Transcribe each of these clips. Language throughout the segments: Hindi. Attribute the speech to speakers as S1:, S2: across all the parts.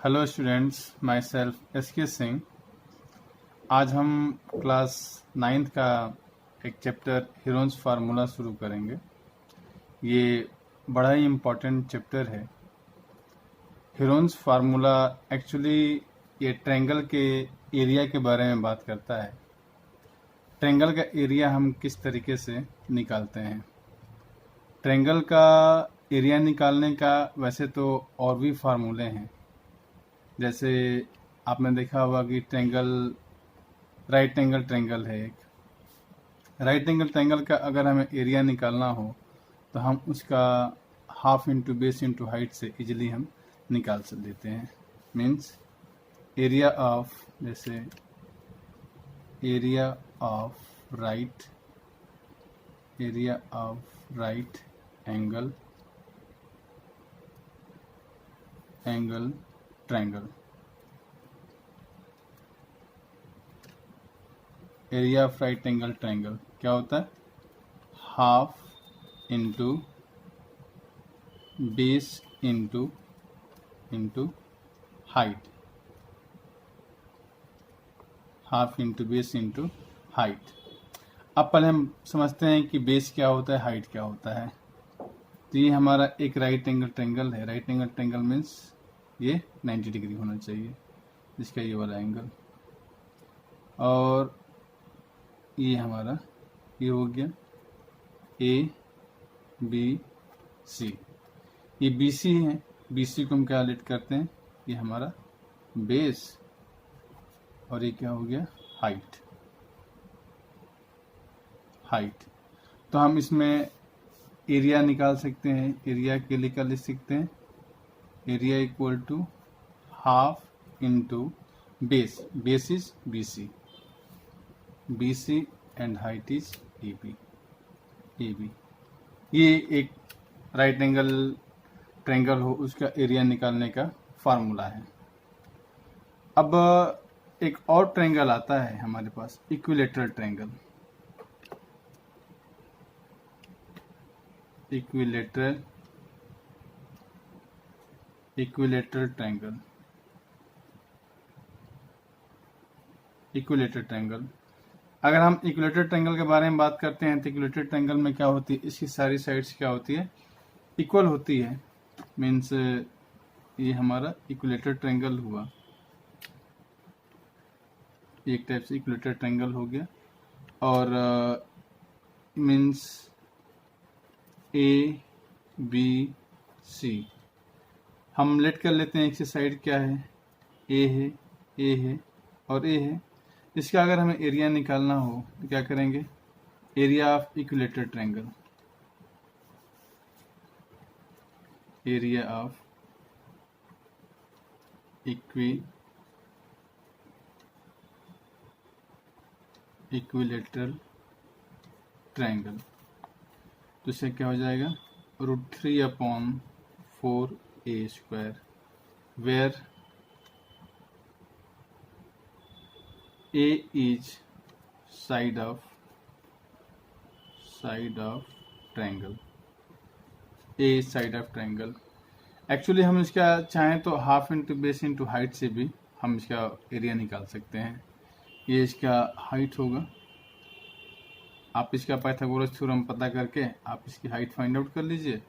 S1: Hello students, my self SK. Singh. आज हम क्लास 9th का एक चैप्टर हीरोन्स फार्मूला शुरू करेंगे। ये बड़ा ही इम्पोर्टेंट चैप्टर है। हीरोन्स फार्मूला एक्चुअली ये ट्रायंगल के एरिया के बारे में बात करता है। ट्रायंगल का एरिया हम किस तरीके से निकालते हैं। ट्रायंगल का एरिया निकालने का वैसे तो और भी फार्मूले हैं। जैसे आपने देखा होगा कि राइट एंगल ट्रायंगल है एक। राइट एंगल ट्रायंगल का अगर हमें एरिया निकालना हो तो हम उसका half into base into height से इजीली हम निकाल लेते हैं। Means area of right angle triangle. Area of right angle triangle क्या होता है? Half into base into height. Half into base into height. अब पहले हम समझते हैं कि बेस क्या होता है, हाइट क्या होता है। तो ये हमारा एक राइट एंगल ट्रायंगल है। राइट एंगल ट्रायंगल मीन्स ये 90 डिग्री होना चाहिए, जिसका ये वाला एंगल। और ये हमारा ये हो गया ए बी सी। ये बी सी है। बी सी को हम क्या लेट करते हैं? ये हमारा बेस। और ये क्या हो गया? हाइट। तो हम इसमें एरिया निकाल सकते हैं। एरिया के लिए क्या लिख सकते हैं? Area equal to half into base. Base is B C and height is A B. ये एक राइट एंगल ट्रायंगल हो उसका एरिया निकालने का फार्मूला है। अब एक और ट्रायंगल आता है हमारे पास, इक्विलेटरल ट्रायंगल। Equilateral triangle. अगर हम इक्विलेटरल ट्रायंगल के बारे में बात करते हैं तो इक्विलेटरल ट्रायंगल में क्या होती है? इसकी सारी साइड्स क्या होती है? इक्वल होती है। मीन्स ये हमारा इक्विलेटरल ट्रायंगल हुआ। एक टाइप से इक्विलेटरल ट्रायंगल हो गया। और मीन्स ए बी सी हम लेट कर लेते हैं। एक से साइड क्या है? ए है और ए है। इसका अगर हमें एरिया निकालना हो तो क्या करेंगे? Area of equilateral triangle. Area of equilateral triangle. तो इससे क्या हो जाएगा? √3/4a², where A is side of triangle. A is side of triangle. Actually हम इसका चाहें तो half into base into height से भी हम इसका एरिया निकाल सकते हैं। ये इसका हाइट होगा। आप इसका पाइथागोरस थ्योरम पता करके आप इसकी हाइट फाइंड आउट कर लीजिए।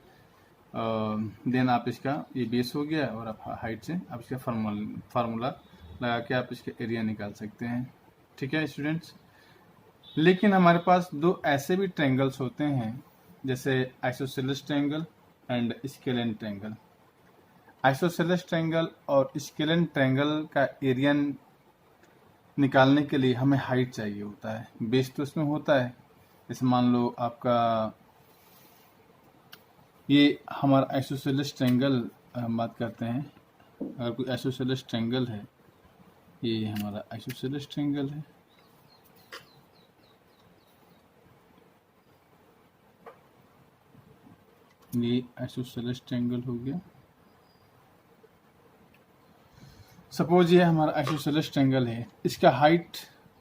S1: देन आप इसका ये बेस हो गया और आप हाइट से आप इसका फार्मूला लगा के आप इसका एरिया निकाल सकते हैं। ठीक है स्टूडेंट्स। लेकिन हमारे पास दो ऐसे भी ट्रायंगल्स होते हैं, जैसे isosceles triangle and scalene triangle. Isosceles triangle और स्केलेन ट्रायंगल का एरिया निकालने के लिए हमें हाइट चाहिए होता है। बेस तो इसमें होता है। जैसे मान लो आपका ये हमारा आइसोसेलेस ट्रायंगल हम बात करते हैं। अगर कोई आइसोसेलेस ट्रायंगल है, ये हमारा आइसोसेलेस ट्रायंगल है। ये आइसोसेलेस ट्रायंगल हो गया। सपोज ये हमारा आइसोसेलेस ट्रायंगल है। इसका हाइट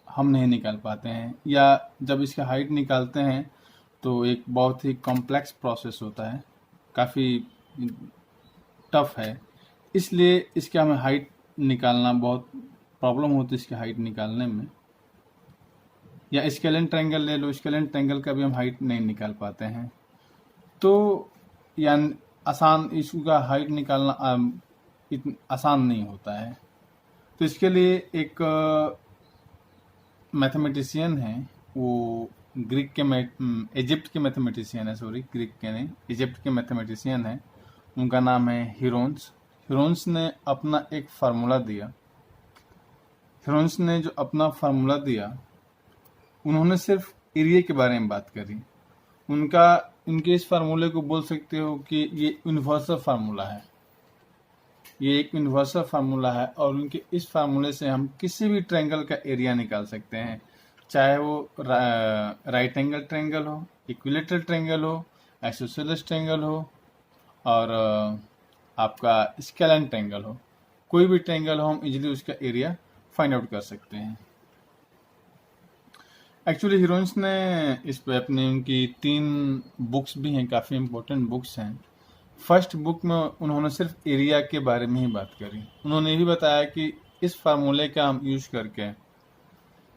S1: हम नहीं निकाल पाते हैं, या जब इसका हाइट निकालते हैं तो एक बहुत ही कॉम्प्लेक्स प्रोसेस होता है, काफ़ी टफ है। इसलिए इसके हमें हाइट निकालना बहुत प्रॉब्लम होती है इसकी हाइट निकालने में। या स्केलेन ट्रायंगल ले लो, स्केलेन ट्रायंगल का भी हम हाइट नहीं निकाल पाते हैं। तो या आसान इसका हाइट निकालना आसान नहीं होता है। तो इसके लिए एक मैथमेटिशियन है, वो ग्रीक के इजिप्ट के मैथमेटिशियन है, सॉरी ग्रीक के नहीं, इजिप्ट के मैथमेटिशियन है। उनका नाम है हिरोन्स। हिरोन्स ने अपना एक फार्मूला दिया। हिरोन्स ने जो अपना फार्मूला दिया, उन्होंने सिर्फ एरिया के बारे में बात करी। उनके इस फार्मूले को बोल सकते हो कि ये यूनिवर्सल फार्मूला है, ये एक यूनिवर्सल फार्मूला है। और उनके इस फार्मूले से हम किसी भी ट्रायंगल का एरिया निकाल सकते हैं, चाहे वो राइट एंगल ट्रायंगल हो, इक्विलेटरल ट्रायंगल हो, आइसोसेलेस ट्रायंगल हो, और आपका स्केलेन ट्रायंगल हो। कोई भी ट्रायंगल हो, हम इजीली उसका एरिया फाइंड आउट कर सकते हैं। एक्चुअली हिरोन्स ने इस पे अपनी उनकी 3 बुक्स भी हैं, काफ़ी इम्पोर्टेंट बुक्स हैं। फर्स्ट बुक में उन्होंने सिर्फ एरिया के बारे में ही बात करी। उन्होंने ये भी बताया कि इस फार्मूले का हम यूज करके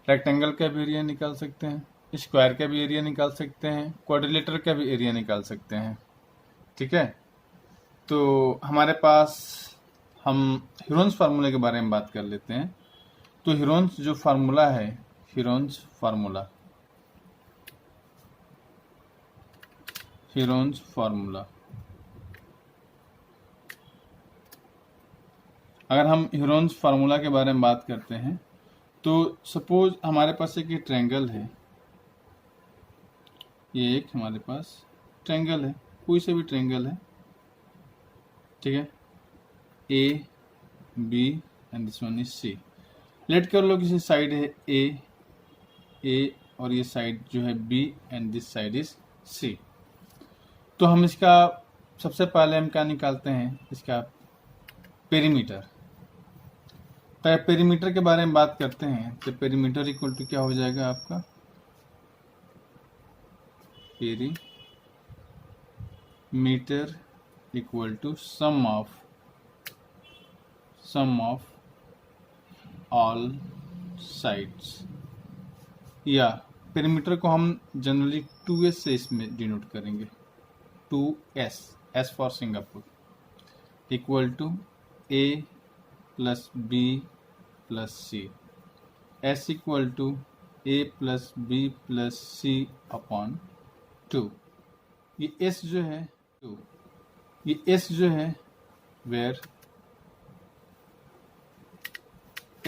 S1: रेक्टेंगल का भी एरिया निकाल सकते हैं, स्क्वायर का भी एरिया निकाल सकते हैं, क्वाड्रिलेटर का भी एरिया निकाल सकते हैं। ठीक है, तो हमारे पास हम हिरोन्स फार्मूले के बारे में बात कर लेते हैं। तो हिरोन्स जो फार्मूला है, हिरोन्स फार्मूला, अगर हम हिरोन्स फार्मूला के बारे में बात करते हैं, तो सपोज हमारे पास एक ट्रायंगल है, ये एक हमारे पास ट्रायंगल है, कोई से भी ट्रायंगल है, ठीक है, A B and this one is C. Let कर लो किसी साइड है ए और ये साइड जो है B and this side is C. तो हम इसका सबसे पहले हम क्या निकालते हैं, इसका पेरीमीटर। तो पेरीमीटर के बारे में बात करते हैं, तो पेरीमीटर इक्वल टू क्या हो जाएगा आपका, perimeter equal to sum of all sides. या पेरीमीटर को हम जनरली 2s से इसमें डिनोट करेंगे, 2s, S for Singapore, equal to a plus b plus c, s equal to a plus b plus c upon 2। ये s जो है 2, ये s जो है where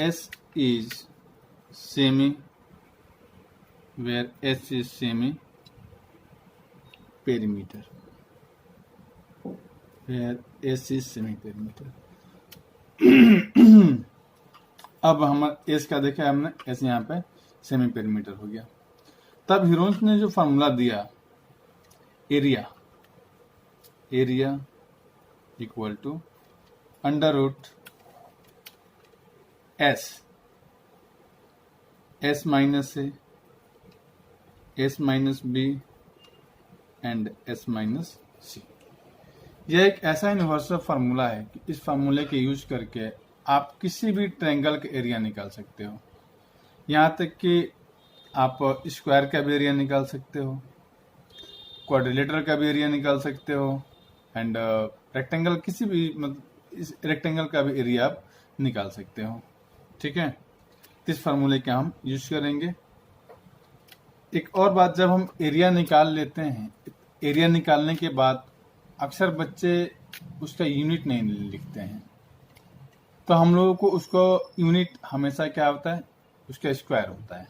S1: s is semi, where S is semi perimeter, where S is semi perimeter। अब हम S का देखा हमने, S यहाँ पे सेमी पेरीमीटर हो गया। तब हिरोन्स ने जो फार्मूला दिया, area equal to under root S minus है S minus B and S minus C. यह एक ऐसा यूनिवर्सल फार्मूला है कि इस फार्मूले के यूज करके आप किसी भी ट्रायंगल का एरिया निकाल सकते हो। यहाँ तक कि आप स्क्वायर का भी एरिया निकाल सकते हो, क्वाड्रिलेटर का भी एरिया निकाल सकते हो, एंड रेक्टेंगल किसी भी इस रेक्टेंगल का भी एरिया आप निकाल सकते हो। ठीक है, इस फार्मूले का हम यूज करेंगे। एक और बात, जब हम एरिया निकाल लेते हैं, एरिया निकालने के बाद अक्सर बच्चे उसका यूनिट नहीं लिखते हैं। तो हम लोगों को उसको यूनिट हमेशा क्या होता है, उसका स्क्वायर होता है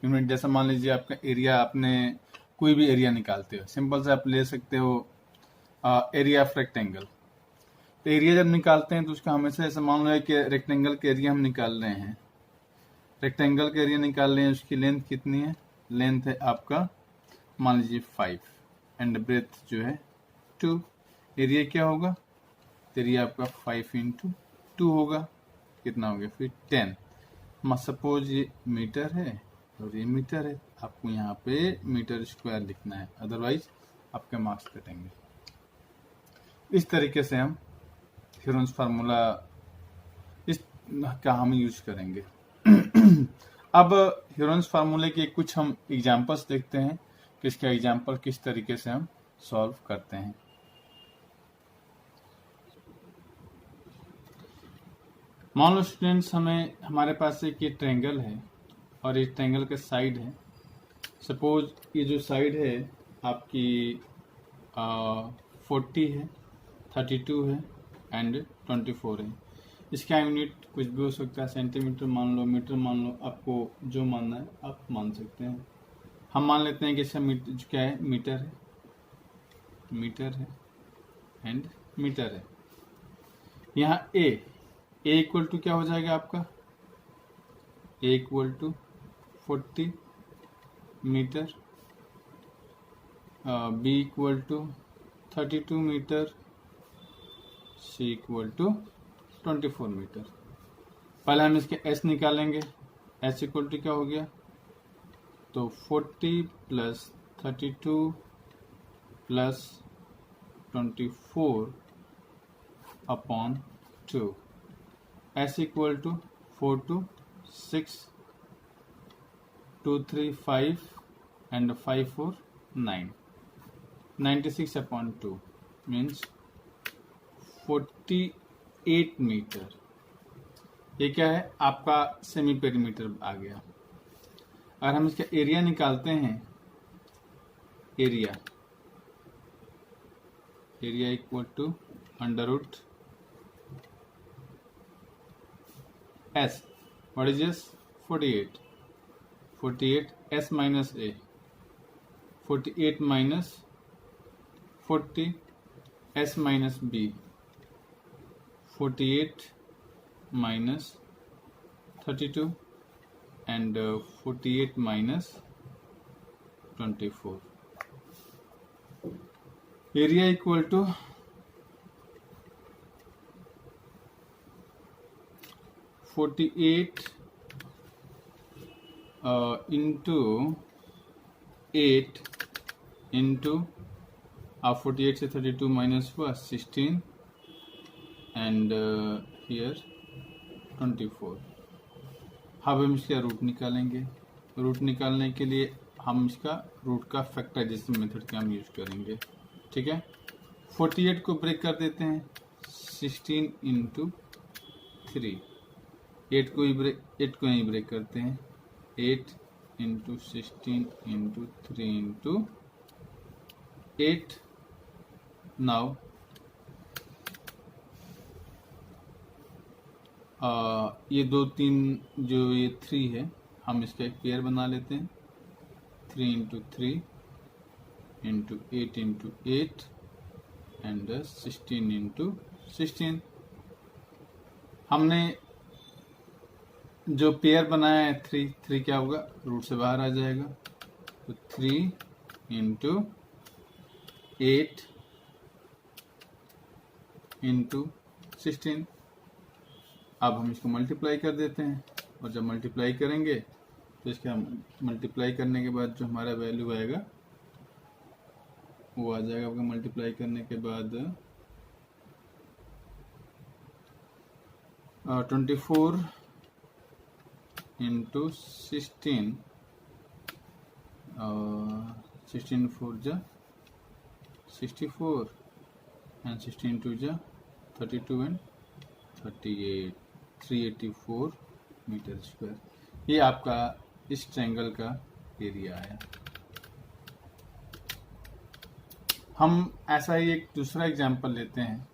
S1: यूनिट। जैसे मान लीजिए आपका एरिया, आपने कोई भी एरिया निकालते हो, सिंपल से आप ले सकते हो एरिया ऑफ रेक्टेंगल। तो एरिया जब निकालते हैं तो उसका हमेशा ऐसा मान लो है कि रेक्टेंगल के एरिया हम निकाल रहे हैं, रेक्टेंगल के एरिया निकाल रहे हैं, उसकी लेंथ कितनी है, लेंथ है आपका मान लीजिए 5 एंड ब्रेथ जो है 2। एरिया क्या होगा, एरिया आपका 5 इंटू 2 होगा, कितना हो गया फिर 10। सपोज ये मीटर है और ये मीटर है, आपको यहाँ पे मीटर स्क्वायर लिखना है, अदरवाइज आपके मार्क्स कटेंगे। इस तरीके से हम हीरोन्स फार्मूला इस का हम यूज करेंगे। अब हीरोन्स फार्मूले के कुछ हम एग्जांपल्स देखते हैं कि इसका एग्जांपल किस तरीके से हम सॉल्व करते हैं। मान लो स्टूडेंट्स, हमारे पास एक ये ट्रायंगल है और ये ट्रायंगल का साइड है। सपोज ये जो साइड है आपकी 40 है, 32 है एंड 24 है। इसका यूनिट कुछ भी हो सकता है, सेंटीमीटर मान लो, मीटर मान लो, आपको जो मानना है आप मान सकते हैं। हम मान लेते हैं कि इसका मीटर क्या है, मीटर है, मीटर है एंड मीटर है। यहाँ ए इक्वल टू क्या हो जाएगा आपका, A equal to 40 metre, B equal to 32 metre, C equal to 24 metre. पहले हम इसके एस निकालेंगे। एस इक्वल टू क्या हो गया, तो 40 plus 32 plus 24 upon 2। S equal to 4 2 6 2 3 5 and 5 4 9, 96 upon 2 means 48 metre. ये क्या है आपका सेमी पेरीमीटर आ गया। अगर हम इसका एरिया निकालते हैं, area equal to under root S, what is this, 48 S minus A, 48 minus 40 S minus B, 48 minus 32 and 48 minus 24. Area equal to 48 into 8 into 48 से 32 माइनस हुआ 16 and here 24। अब हम इसका रूट निकालेंगे। रूट निकालने के लिए हम इसका रूट का फैक्टराइजेशन मेथड का हम यूज करेंगे। ठीक है, 48 को ब्रेक कर देते हैं 16 इंटू 3, 8 को ही ब्रेक करते हैं 8 इंटू 16 इंटू 3 इंटू 8। नाउ ये 2 3 जो ये 3 है, हम इसका एक पेयर बना लेते हैं 3 into 3 into 8 into 8 and 16 into 16। हमने जो पेयर बनाया है 3 क्या होगा, रूट से बाहर आ जाएगा, तो 3 इंटू 8 इंटू 16। अब हम इसको मल्टीप्लाई कर देते हैं, और जब मल्टीप्लाई करेंगे तो इसका मल्टीप्लाई करने के बाद जो हमारा वैल्यू आएगा वो आ जाएगा आपका मल्टीप्लाई करने के बाद 24 इंटू 16, 16 4 जा 64 एंड 16 2 जा 32 एंड 38, 384 मीटर स्क्वायर। ये आपका इस ट्रायंगल का एरिया है। हम ऐसा ही एक दूसरा एग्जांपल लेते हैं।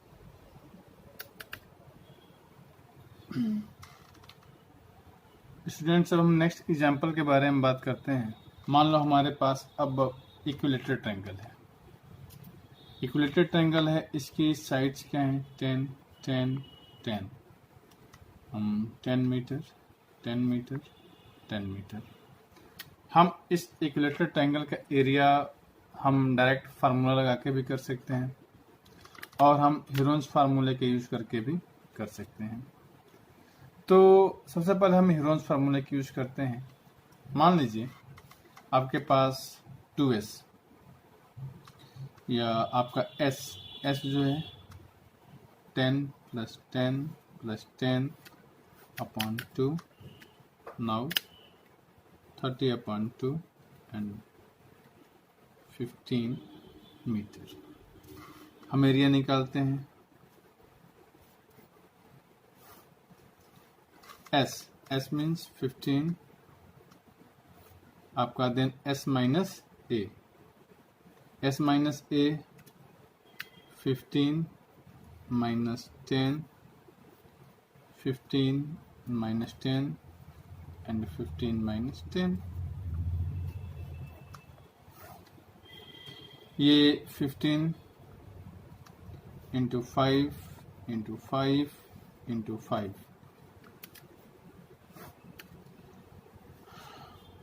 S1: स्टूडेंट्स, अब हम नेक्स्ट एग्जांपल के बारे में बात करते हैं। मान लो हमारे पास अब इक्विलेटरल ट्रायंगल है। इक्विलेटरल ट्रायंगल है, इसकी साइड्स क्या हैं, 10 10 10। हम 10 मीटर 10 मीटर 10 मीटर। हम इस इक्विलेटरल ट्रायंगल का एरिया हम डायरेक्ट फार्मूला लगा के भी कर सकते हैं, और हम हीरोन्स फार्मूले के यूज करके भी कर सकते हैं। तो सबसे पहले हम हीरोन्स फार्मूले के यूज करते हैं। मान लीजिए आपके पास 2s या आपका s जो है 10 plus 10 upon 2, now 30 upon 2 and 15 मीटर। हम एरिया निकालते हैं। S मीन्स 15 आपका, then S minus A, 15 minus 10, 15 minus 10 and 15 minus 10। ये 15 into 5 into 5 into 5,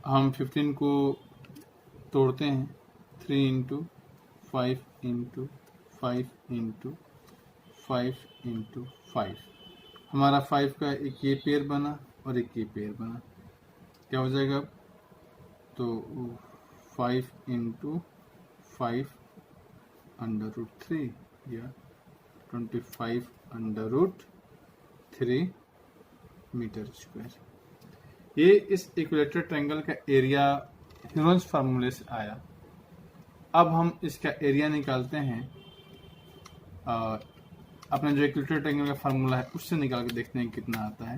S1: हम 15 को तोड़ते हैं। 3 into 5 into 5 into 5 into 5, हमारा 5 का एक ये पेयर बना और एक ये पेयर बना। क्या हो जाएगा? तो 5 into 5 अंडर रूट 3 या 25 अंडर रूट 3 मीटर स्क्वायर। ये इस इक्विलेटरल ट्रायंगल का एरिया ह्यूरोन्स फार्मूले से आया। अब हम इसका एरिया निकालते हैं। अपना जो इक्विलेटरल ट्रायंगल का फार्मूला है उससे निकाल के देखते हैं कितना आता है।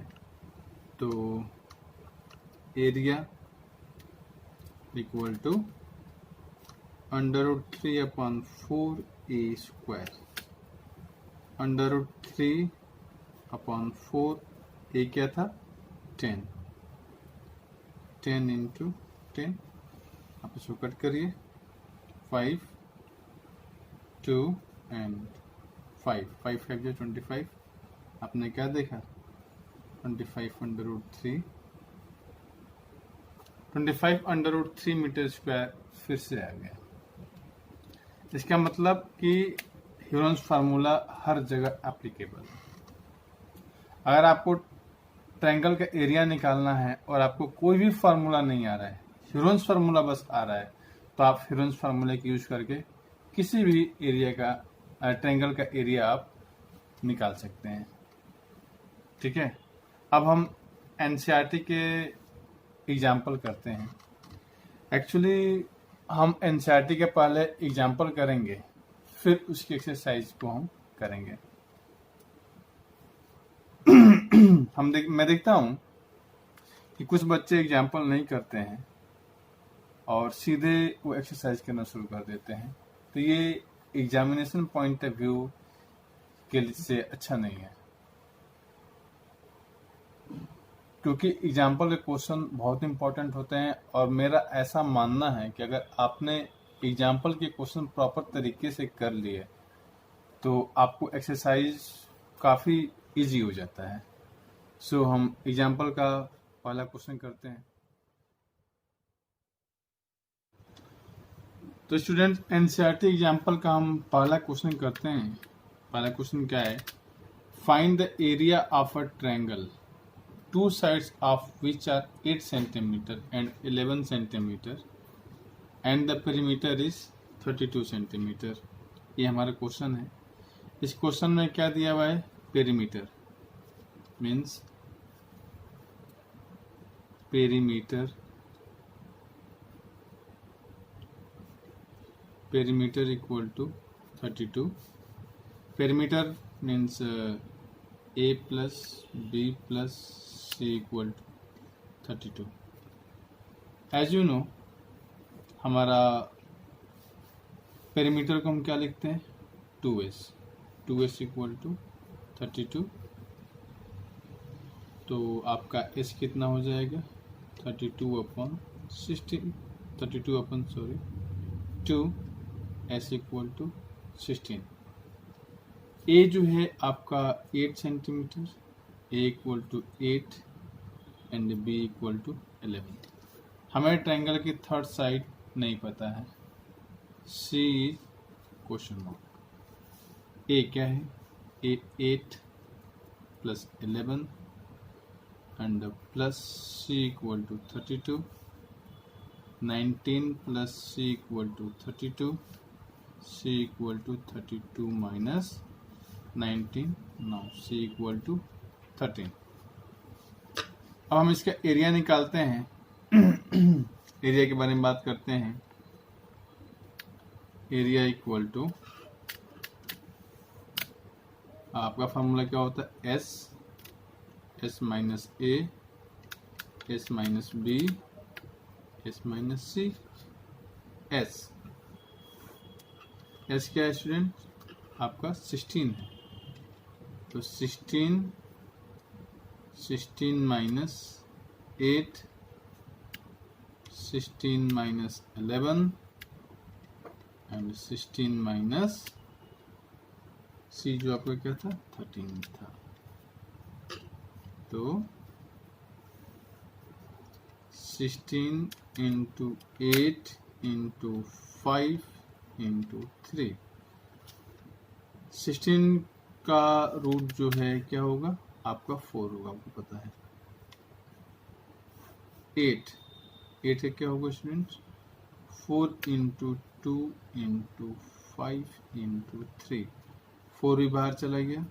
S1: तो area equal to under root 3 upon 4 A square. Under root 3 upon 4 A क्या था? 10 इंटू 10, आप इसको कट करिए। 5 2 एंड 5 5 25। आपने क्या देखा? 25 under root 3, 25 under root 3 metre square फिर से आ गया। इसका मतलब कि ह्यूरोन्स फार्मूला हर जगह एप्लीकेबल है। अगर आपको ट्रायंगल का एरिया निकालना है और आपको कोई भी फार्मूला नहीं आ रहा है, ह्यूरोन्स फार्मूला बस आ रहा है, तो आप ह्यूरोन्स फार्मूले का यूज करके किसी भी एरिया का, ट्रायंगल का एरिया आप निकाल सकते हैं। ठीक है, अब हम एनसीईआरटी के एग्जाम्पल करते हैं। एक्चुअली हम एनसीईआरटी के पहले एग्जाम्पल करेंगे, फिर उसकी एक्सरसाइज को हम करेंगे। मैं देखता हूं कि कुछ बच्चे एग्जाम्पल नहीं करते हैं और सीधे वो एक्सरसाइज करना शुरू कर देते हैं, तो ये एग्जामिनेशन पॉइंट ऑफ व्यू के लिए अच्छा नहीं है, क्योंकि एग्जाम्पल के क्वेश्चन बहुत इंपॉर्टेंट होते हैं। और मेरा ऐसा मानना है कि अगर आपने एग्जाम्पल के क्वेश्चन प्रॉपर तरीके से कर लिए तो आपको एक्सरसाइज काफ़ी इजी हो जाता है। सो हम एग्जाम्पल का पहला क्वेश्चन करते हैं। तो स्टूडेंट, एनसीईआरटी एग्जाम्पल का हम पहला क्वेश्चन करते हैं। पहला क्वेश्चन क्या है? Find the area of a triangle, two sides of which are 8 centimeter and 11 centimeter and the perimeter is 32 centimeter। ये हमारा क्वेश्चन है। इस क्वेश्चन में क्या दिया हुआ है? Perimeter means perimeter equal to 32। Perimeter means a plus b plus c equal to 32। As you know, हमारा पेरीमीटर को हम क्या लिखते हैं? 2s equal to 32। तो आपका s कितना हो जाएगा? 32 upon 2 s equal to 16। A जो है आपका 8 centimetre, A equal to 8 and B equal to 11। हमें ट्रायंगल की थर्ड साइड नहीं पता है, C is question mark. A क्या है? A 8 plus 11 and plus C equal to 32। 19 plus C equal to 32, C equal to 32 minus 19 9 C equal to 13। अब हम इसका एरिया निकालते हैं। एरिया के बारे में बात करते हैं। एरिया इक्वल टू आपका फार्मूला क्या होता है, S minus A, S minus B, S minus C. S क्या है स्टूडेंट, आपका 16 है, तो 16 minus 8, 16 minus 11 and 16 minus C जो आपका क्या था, 13 था। तो 16 इंटू 8 इंटू 5 इंटू 3। 16 का रूट जो है क्या होगा, आपका 4 होगा, आपको पता है। 8 का क्या होगा स्टूडेंट्स, 4 इंटू 2 इंटू 5 इंटू 3। 4 भी बाहर चला गया,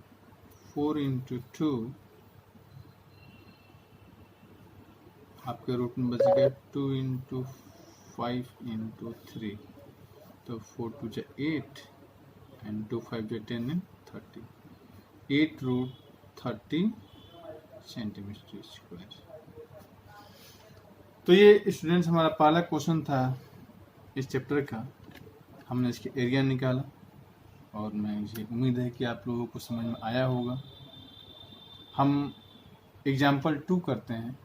S1: 4 इंटू 2 आपके रूट में बच गया 2 इंटू 5 इंटू 3। तो 4 2 जा 8 एंड 2 5 जा 10 एंड 30। 8 root 30 centimetre square. तो ये स्टूडेंट्स हमारा पहला क्वेश्चन था इस चैप्टर का। हमने इसके एरिया निकाला और मैं मुझे उम्मीद है कि आप लोगों को समझ में आया होगा। हम एग्जाम्पल 2 करते हैं।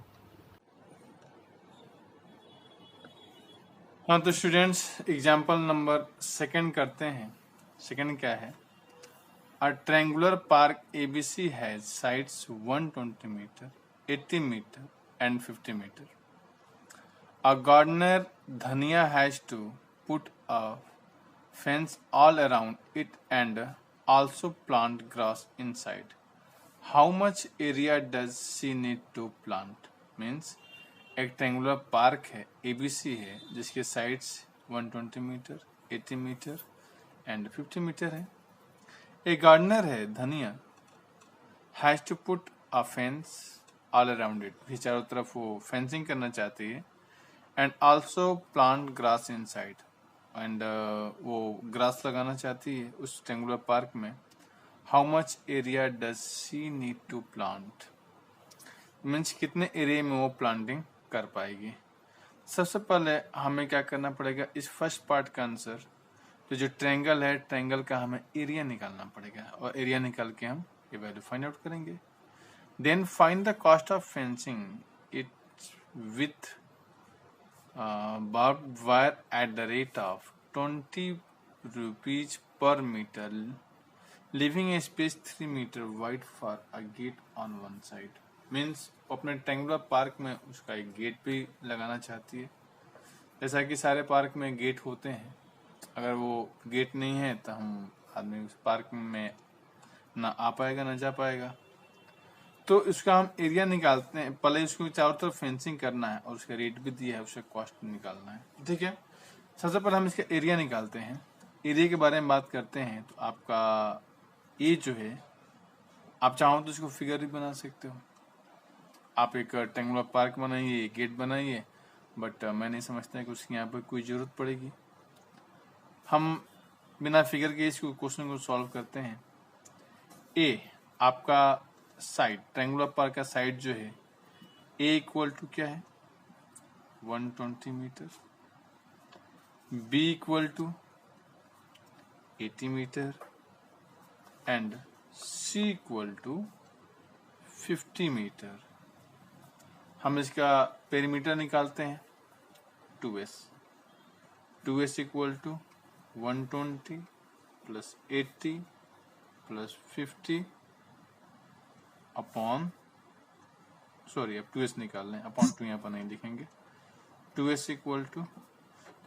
S1: हाँ, तो स्टूडेंट्स एग्जाम्पल नंबर 2 करते हैं। 2 क्या है, a triangular park ABC has sides 120 metre, 80 metre and 50 metre. A gardener Dhania has to put a fence all around it and also plant grass inside. How much area does she need to plant? Means एक ट्रायंगुलर पार्क है, ABC है, जिसके sides 120 metre, 80 metre and 50 metre है। एक गार्डनर है Dhania, has to put a fence all around it, भी चारों तरफ वो फेंसिंग करना चाहती है, and also plant grass inside, and वो ग्रास लगाना चाहती है उस ट्रायंगुलर पार्क में। How much area does she need to plant, means कितने एरिया में वो प्लांटिंग कर पाएगी। सबसे पहले हमें क्या करना पड़ेगा, इस फर्स्ट पार्ट का आंसर, तो जो ट्रायंगल है, ट्रायंगल का हमें एरिया निकालना पड़ेगा और एरिया निकाल के हम ये वैल्यू फाइंड आउट करेंगे। Then find the cost of fencing it with barbed wire at the rate of 20 rupees per meter, leaving a space 3 meter wide for a gate on one side. Means अपने ट्रायंगुलर पार्क में उसका एक गेट भी लगाना चाहती है। जैसा कि सारे पार्क में गेट होते हैं, अगर वो गेट नहीं है तो हम आदमी उस पार्क में ना आ पाएगा ना जा पाएगा। तो इसका हम एरिया निकालते हैं। पहले इसको चारों तरफ फेंसिंग करना है और उसका रेट भी दिया है, उसका कॉस्ट निकालना है, ठीक है। सबसे पहले हम इसका एरिया निकालते हैं। एरिया के बारे में बात करते हैं तो आपका ये जो है, आप चाहो तो इसको फिगर भी बना सकते हो। आप एक ट्रायंगुलर पार्क बनाइए, गेट बनाइए, बट मैं नहीं समझता कि उसकी यहाँ पर कोई ज़रूरत पड़ेगी। हम बिना फिगर के इसको क्वेश्चन को सॉल्व करते हैं। ए आपका साइड, ट्रायंगुलर पार्क का साइड जो है, ए इक्वल टू क्या है, 120 metre, B equal to 80 metre and C equal to 50 metre. हम इसका पेरीमीटर निकालते हैं, 2s equal to 120 plus 80 plus 50 upon, sorry अब 2s निकाल लें, अपॉन 2 यहाँ पर नहीं लिखेंगे। 2s equal to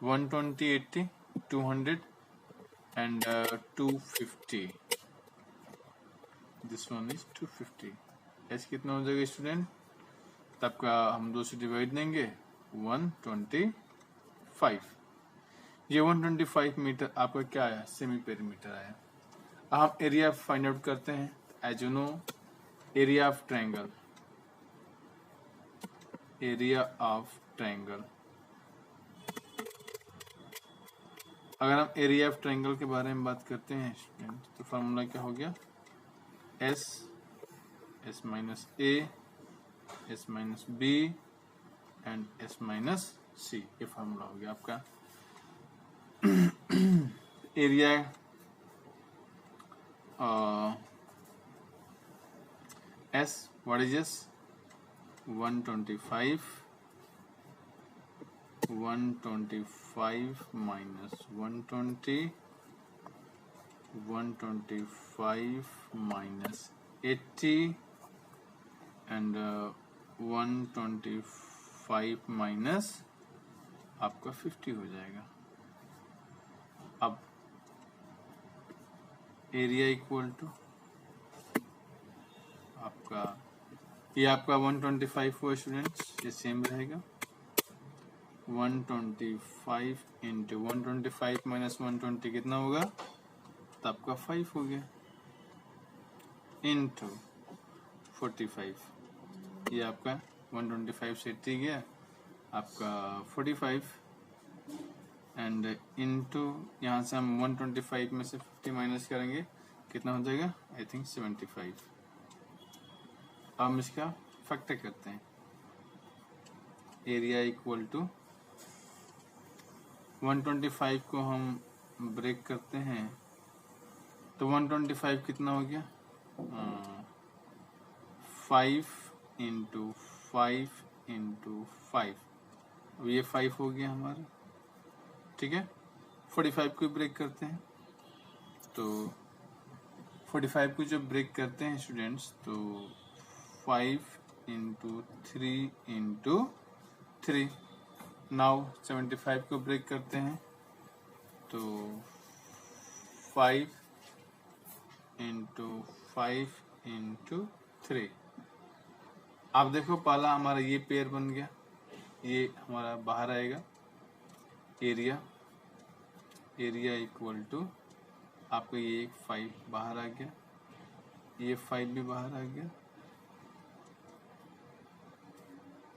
S1: 120 80 200 and 250, this one is 250। s कितना हो जाएगा स्टूडेंट, तब का हम 2 से डिवाइड देंगे, 125। ये 125 मीटर आपका क्या आया, सेमी पेरीमीटर आया। हम एरिया फाइंड आउट करते हैं। As you know, area of triangle, area of triangle, अगर हम एरिया ऑफ ट्रायंगल के बारे में बात करते हैं स्टूडेंट, तो फार्मूला क्या हो गया, S minus A, S minus B and S minus C, ये फार्मूला हो गया आपका। Area S, what is S, 125 minus 120, 125 minus 80 and 125 minus आपका 50 हो जाएगा। अब एरिया इक्वल टू आपका, ये आपका 125 हुआ स्टूडेंट्स, ये सेम रहेगा 125 इंटू 125 माइनस 120 कितना होगा, तो आपका 5 हो गया, इंटू 45, ये आपका 125 से 80 गया आपका 45 एंड इंटू यहाँ से हम 125 में से 50 माइनस करेंगे, कितना हो जाएगा, आई थिंक 75। अब हम इसका फैक्टर करते हैं, एरिया इक्वल टू 125 को हम ब्रेक करते हैं तो 125 कितना हो गया, 5 इंटू 5 इंटू 5, अब ये 5 हो गया हमारा, ठीक है। 45 को ब्रेक करते हैं, तो 45 को जब ब्रेक करते हैं स्टूडेंट्स, तो 5 इंटू 3 इंटू 3, नाउ 75 को ब्रेक करते हैं, तो 5 इंटू 5 इंटू 3। आप देखो पहला हमारा ये पेयर बन गया, ये हमारा बाहर आएगा, एरिया इक्वल टू आपको ये एक 5 बाहर आ गया, ये 5 भी बाहर आ गया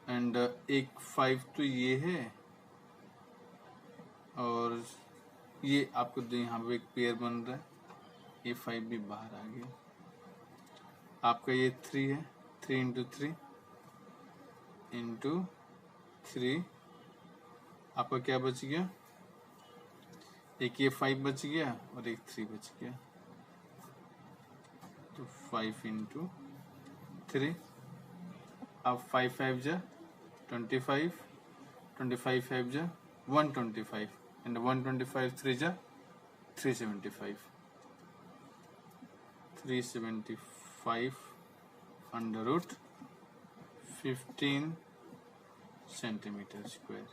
S1: एंड एक 5 तो ये है और ये आपको यहाँ पे एक पेयर बन रहा है, ये 5 भी बाहर आ गया, आपका ये 3 है, 3 इंटू 3 इंटू 3, आपका क्या बच गया, एक ये 5 बच गया और एक 3 बच गया, तो 5 इंटू 3, अब 5 5 जा 25, 25 5 जा 125 एंड 125 3 जा 375, 375 under root 15 centimetre square,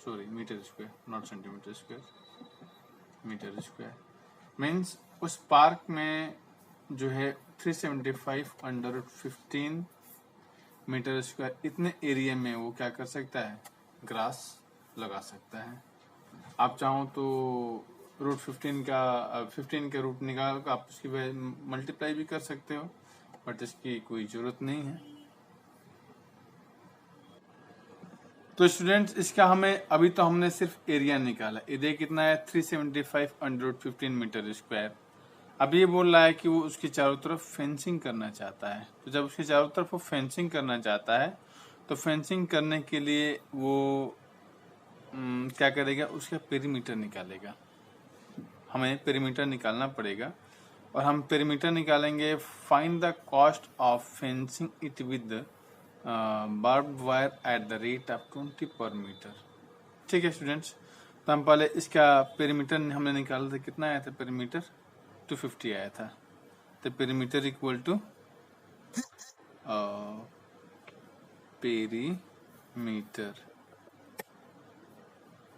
S1: sorry metre square, not centimetre square, metre square. Means उस पार्क में जो है 375 अंडर रूट 15 मीटर स्क्वायर, इतने एरिया में वो क्या कर सकता है, ग्रास लगा सकता है। आप चाहो तो रूट 15 का रूट निकाल कर आप उसकी मल्टीप्लाई भी कर सकते हो, बट इसकी कोई जरूरत नहीं है। तो स्टूडेंट्स इसका हमें अभी तो हमने सिर्फ एरिया निकाला, एरिया कितना है 375 अंडर रूट 15 मीटर स्क्वायर। अब ये बोल रहा है कि वो उसके चारों तरफ फेंसिंग करना चाहता है, तो जब उसके चारों तरफ वो फेंसिंग करना चाहता है तो फेंसिंग करने के लिए वो क्या करेगा, उसका पेरीमीटर निकालेगा, हमें पेरीमीटर निकालना पड़ेगा और हम पेरीमीटर निकालेंगे। Find the cost of fencing it with barb wire at the rate of 20 पर मीटर। ठीक है स्टूडेंट्स, तो हम पहले इसका पेरीमीटर हमने निकाला था, कितना आया था पेरीमीटर, 250 आया था। तो perimeter equal to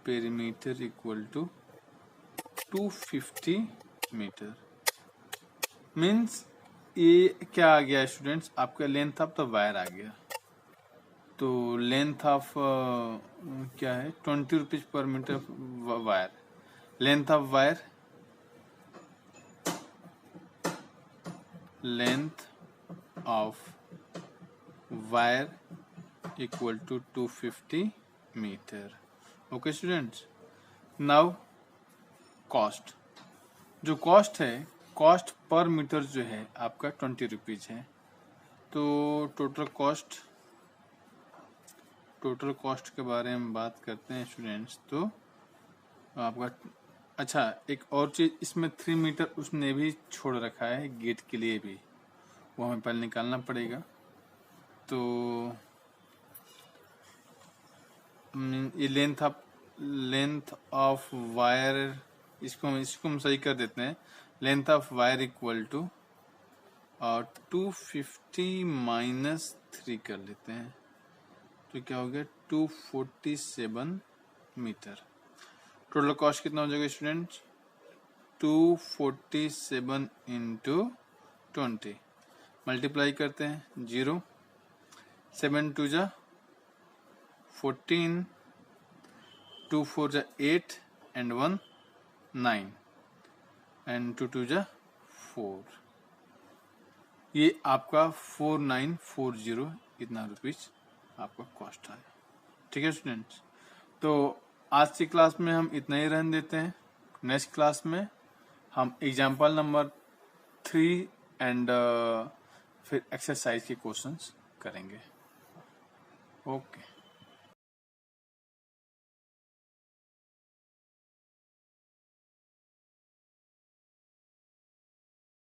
S1: perimeter equal to 250 metre. Means ये क्या आ गया स्टूडेंट्स, आपका लेंथ ऑफ द वायर आ गया, तो लेंथ ऑफ क्या है 20 rupees per metre wire, length of wire length of wire equal to 250 metre. Okay students, now cost. जो कॉस्ट है, कॉस्ट पर मीटर जो है आपका 20 रुपीज है। तो टोटल कॉस्ट के बारे में बात करते हैं स्टूडेंट्स। तो आपका अच्छा, एक और चीज़ इसमें 3 मीटर उसने भी छोड़ रखा है गेट के लिए भी, वो हमें पहले निकालना पड़ेगा। तो ये लेंथ ऑफ वायर, इसको हम सही कर देते हैं। Length of wire equal to और 250 माइनस 3 कर लेते हैं, तो क्या हो गया 247 मीटर। टोटल कॉस्ट कितना हो जाएगा स्टूडेंट्स? 247 इंटू 20 मल्टीप्लाई करते हैं, 0 7 2 जा 14, 2 4 जा 8 and 1 9 and 2 2 जा 4। ये आपका 4940 इतना रुपीज आपका कॉस्ट आया। ठीक है स्टूडेंट्स, तो आज की क्लास में हम इतना ही रहने देते हैं। नेक्स्ट क्लास में हम एग्जाम्पल नंबर 3 एंड फिर एक्सरसाइज के क्वेश्चंस करेंगे। ओके।